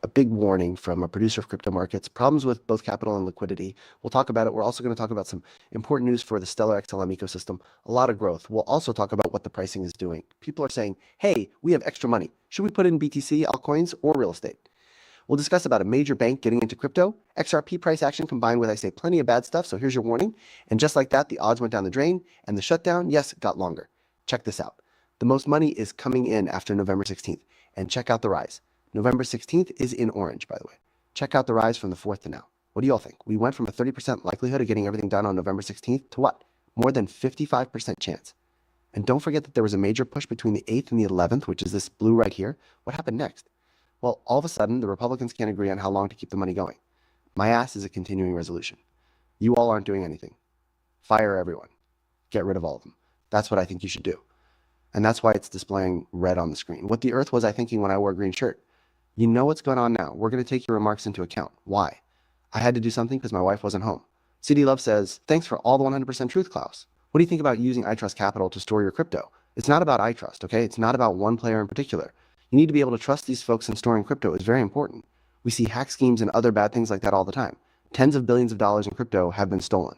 a big warning from a producer of crypto markets, problems with both capital and liquidity. We'll talk about it. We're also going to talk about some important news for the Stellar XLM ecosystem, a lot of growth. We'll also talk about what the pricing is doing. People are saying, hey, we have extra money. Should we put it in BTC, altcoins, or real estate? We'll discuss about a major bank getting into crypto, XRP price action combined with, I say, plenty of bad stuff. So here's your warning. And just like that, the odds went down the drain and the shutdown, yes, got longer. Check this out. The most money is coming in after November 16th. And check out the rise. November 16th is in orange, by the way. Check out the rise from the 4th to now. What do you all think? We went from a 30% likelihood of getting everything done on November 16th to what? More than 55% chance. And don't forget that there was a major push between the 8th and the 11th, which is this blue right here. What happened next? Well, all of a sudden, the Republicans can't agree on how long to keep the money going. My ass is a continuing resolution. You all aren't doing anything. Fire everyone. Get rid of all of them. That's what I think you should do. And that's why it's displaying red on the screen. What the earth was I thinking when I wore a green shirt? You know what's going on now. We're going to take your remarks into account. Why? I had to do something because my wife wasn't home. CD Love says, thanks for all the 100% truth, Klaus. What do you think about using iTrust Capital to store your crypto? It's not about iTrust, okay? It's not about one player in particular. You need to be able to trust these folks in storing crypto is very important. We see hack schemes and other bad things like that all the time. Tens of billions of dollars in crypto have been stolen.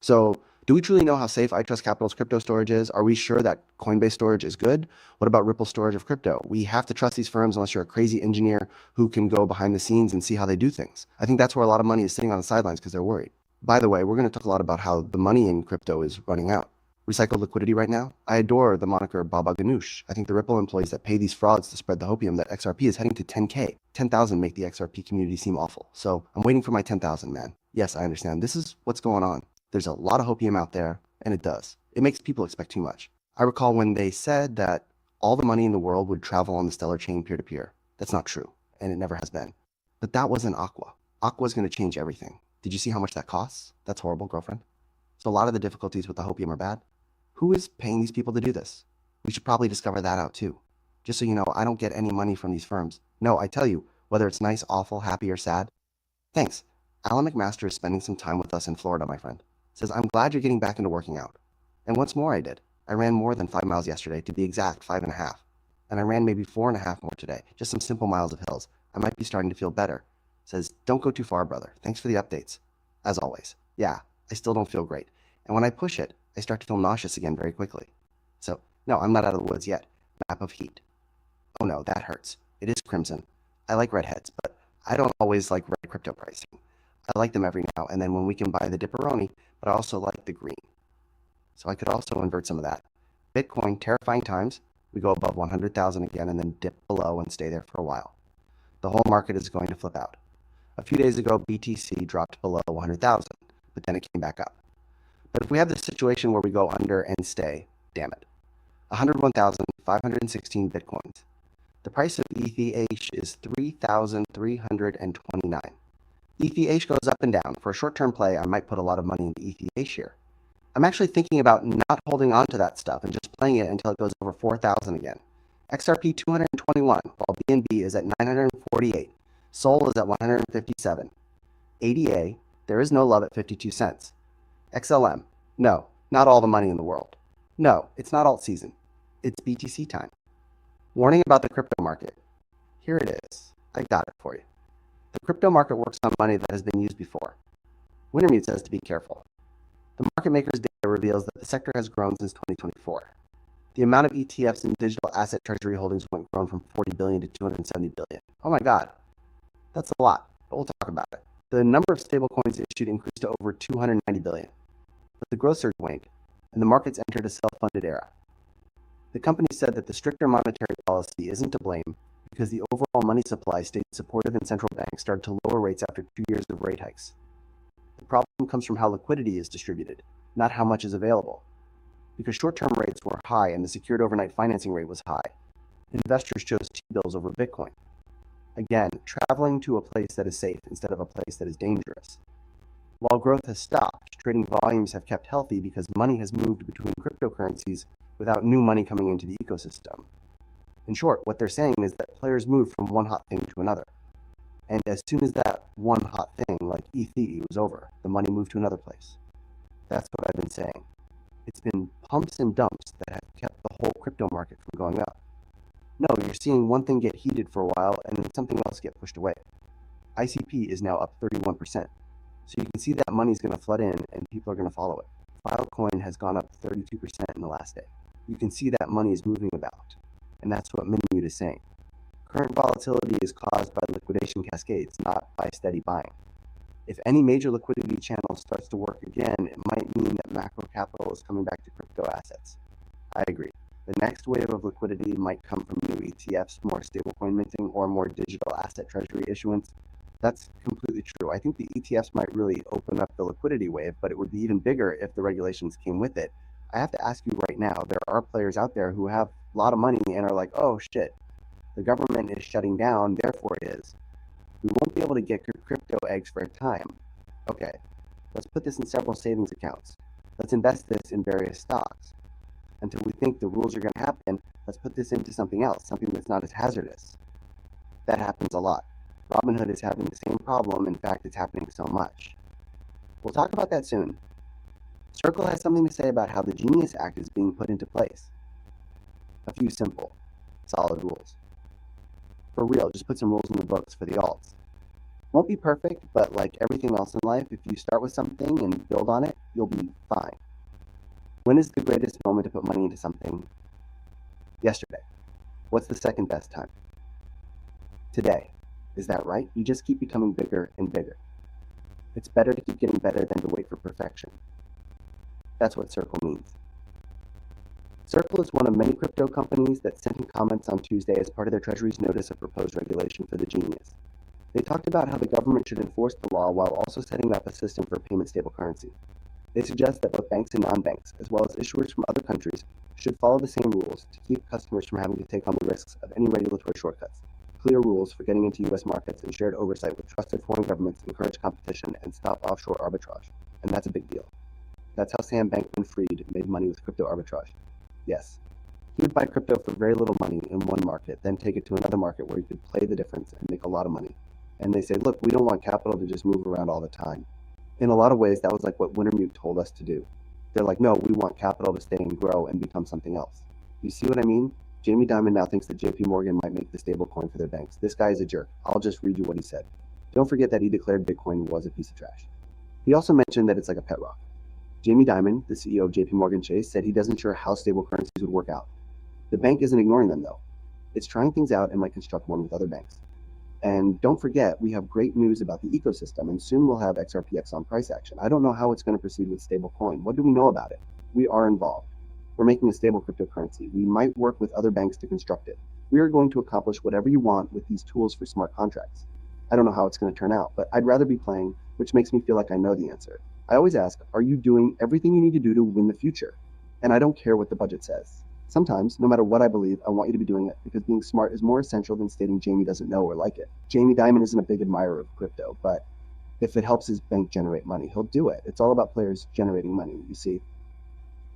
So do we truly know how safe iTrust Capital's crypto storage is? Are we sure that Coinbase storage is good? What about Ripple storage of crypto? We have to trust these firms unless you're a crazy engineer who can go behind the scenes and see how they do things. I think that's where a lot of money is sitting on the sidelines because they're worried. By the way, we're going to talk a lot about how the money in crypto is running out. Recycled liquidity right now? I adore the moniker Baba Ganoush. I think the Ripple employees that pay these frauds to spread the hopium that XRP is heading to 10K. 10,000 make the XRP community seem awful. So I'm waiting for my 10,000, man. Yes, I understand. This is what's going on. There's a lot of hopium out there, and it does. It makes people expect too much. I recall when they said that all the money in the world would travel on the Stellar chain peer-to-peer. That's not true, and it never has been. But that wasn't Aqua. Aqua is going to change everything. Did you see how much that costs? That's horrible, girlfriend. So a lot of the difficulties with the hopium are bad. Who is paying these people to do this? We should probably discover that out too. Just so you know, I don't get any money from these firms. No, I tell you, whether it's nice, awful, happy, or sad. Thanks. Alan McMaster is spending some time with us in Florida, my friend. Says, I'm glad you're getting back into working out. And what's more I did. I ran more than 5 miles yesterday, to be exact, 5.5. And I ran maybe 4.5 more today. Just some simple miles of hills. I might be starting to feel better. Says, don't go too far, brother. Thanks for the updates. As always. Yeah, I still don't feel great. And when I push it, I start to feel nauseous again very quickly. So, no, I'm not out of the woods yet. Map of heat. Oh no, that hurts. It is crimson. I like redheads, but I don't always like red crypto pricing. I like them every now and then when we can buy the dipperoni, but I also like the green. So I could also invert some of that. Bitcoin, terrifying times. We go above 100,000 again and then dip below and stay there for a while. The whole market is going to flip out. A few days ago, BTC dropped below 100,000, but then it came back up. But if we have this situation where we go under and stay, damn it. 101,516 Bitcoins. The price of ETH is 3,329. ETH goes up and down. For a short-term play, I might put a lot of money into ETH here. I'm actually thinking about not holding on to that stuff and just playing it until it goes over 4,000 again. XRP 221, while BNB is at 948. Sol is at 157. ADA, there is no love at 52 cents. XLM, no, not all the money in the world. No, it's not alt season. It's BTC time. Warning about the crypto market. Here it is. I got it for you. The crypto market works on money that has been used before. Wintermute says to be careful. The market maker's data reveals that the sector has grown since 2024. The amount of ETFs and digital asset treasury holdings went grown from 40 billion to 270 billion. Oh my God, that's a lot, but we'll talk about it. The number of stablecoins issued increased to over 290 billion. But the growth surge waned, and the markets entered a self-funded era. The company said that the stricter monetary policy isn't to blame because the overall money supply stayed supportive and central banks started to lower rates after 2 years of rate hikes. The problem comes from how liquidity is distributed, not how much is available. Because short-term rates were high and the secured overnight financing rate was high, investors chose T-bills over Bitcoin. Again, traveling to a place that is safe instead of a place that is dangerous. While growth has stopped, trading volumes have kept healthy because money has moved between cryptocurrencies without new money coming into the ecosystem. In short, what they're saying is that players move from one hot thing to another. And as soon as that one hot thing, like ETH, was over, the money moved to another place. That's what I've been saying. It's been pumps and dumps that have kept the whole crypto market from going up. No, you're seeing one thing get heated for a while and then something else get pushed away. ICP is now up 31%. So you can see that money's going to flood in and people are going to follow it. Filecoin has gone up 32% in the last day. You can see that money is moving about. And that's what Minute is saying. Current volatility is caused by liquidation cascades, not by steady buying. If any major liquidity channel starts to work again, it might mean that macro capital is coming back to crypto assets. I agree. The next wave of liquidity might come from new ETFs, more stablecoin minting, or more digital asset treasury issuance. That's completely true. I think the ETFs might really open up the liquidity wave, but it would be even bigger if the regulations came with it. I have to ask you right now, there are players out there who have a lot of money and are like, oh shit, the government is shutting down, therefore it is. We won't be able to get crypto eggs for a time. Okay, let's put this in several savings accounts. Let's invest this in various stocks. Until we think the rules are going to happen, let's put this into something else, something that's not as hazardous. That happens a lot. Robinhood is having the same problem. In fact, it's happening so much. We'll talk about that soon. Circle has something to say about how the Genius Act is being put into place. A few simple, solid rules. For real, just put some rules in the books for the alts. Won't be perfect, but like everything else in life, if you start with something and build on it, you'll be fine. When is the greatest moment to put money into something? Yesterday. What's the second best time? Today. Is that right? You just keep becoming bigger and bigger. It's better to keep getting better than to wait for perfection. That's what Circle means. Circle is one of many crypto companies that sent in comments on Tuesday as part of their Treasury's notice of proposed regulation for the Genius. They talked about how the government should enforce the law while also setting up a system for payment stable currency. They suggest that both banks and non-banks, as well as issuers from other countries, should follow the same rules to keep customers from having to take on the risks of any regulatory shortcuts. Clear rules for getting into U.S. markets and shared oversight with trusted foreign governments encourage competition and stop offshore arbitrage. And that's a big deal. That's how Sam Bankman-Fried made money with crypto arbitrage. Yes. He would buy crypto for very little money in one market, then take it to another market where he could play the difference and make a lot of money. And they say, look, we don't want capital to just move around all the time. In a lot of ways, that was like what Wintermute told us to do. They're like, no, we want capital to stay and grow and become something else. You see what I mean? Jamie Dimon now thinks that JP Morgan might make the stablecoin for their banks. This guy is a jerk. I'll just read you what he said. Don't forget that he declared Bitcoin was a piece of trash. He also mentioned that it's like a pet rock. Jamie Dimon, the CEO of JP Morgan Chase, said he doesn't sure how stable currencies would work out. The bank isn't ignoring them, though. It's trying things out and might construct one with other banks. And don't forget, we have great news about the ecosystem, and soon we'll have XRP on price action. I don't know how it's going to proceed with stablecoin. What do we know about it? We are involved. We're making a stable cryptocurrency. We might work with other banks to construct it. We are going to accomplish whatever you want with these tools for smart contracts. I don't know how it's going to turn out, but I'd rather be playing, which makes me feel like I know the answer. I always ask, are you doing everything you need to do to win the future? And I don't care what the budget says. Sometimes, no matter what I believe, I want you to be doing it because being smart is more essential than stating Jamie doesn't know or like it. Jamie Dimon isn't a big admirer of crypto, but if it helps his bank generate money, he'll do it. It's all about players generating money, you see.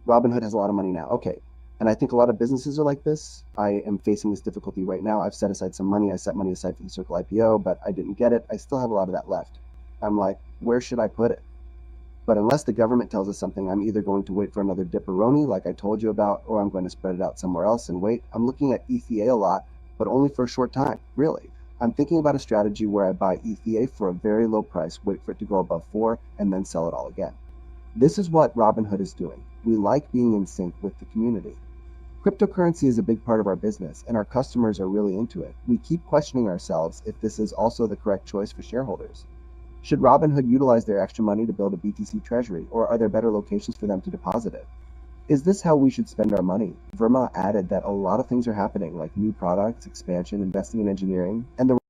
Robinhood has a lot of money now. Okay. And I think a lot of businesses are like this. I am facing this difficulty right now. I've set aside some money. I set money aside for the Circle IPO, but I didn't get it. I still have a lot of that left. I'm like, where should I put it? But unless the government tells us something, I'm either going to wait for another dipperoni like I told you about, or I'm going to spread it out somewhere else and wait. I'm looking at ETH a lot, but only for a short time, really. I'm thinking about a strategy where I buy ETH for a very low price, wait for it to go above 4, and then sell it all again. This is what Robinhood is doing. We like being in sync with the community. Cryptocurrency is a big part of our business, and our customers are really into it. We keep questioning ourselves if this is also the correct choice for shareholders. Should Robinhood utilize their extra money to build a BTC treasury, or are there better locations for them to deposit it? Is this how we should spend our money? Verma added that a lot of things are happening, like new products, expansion, investing in engineering, and the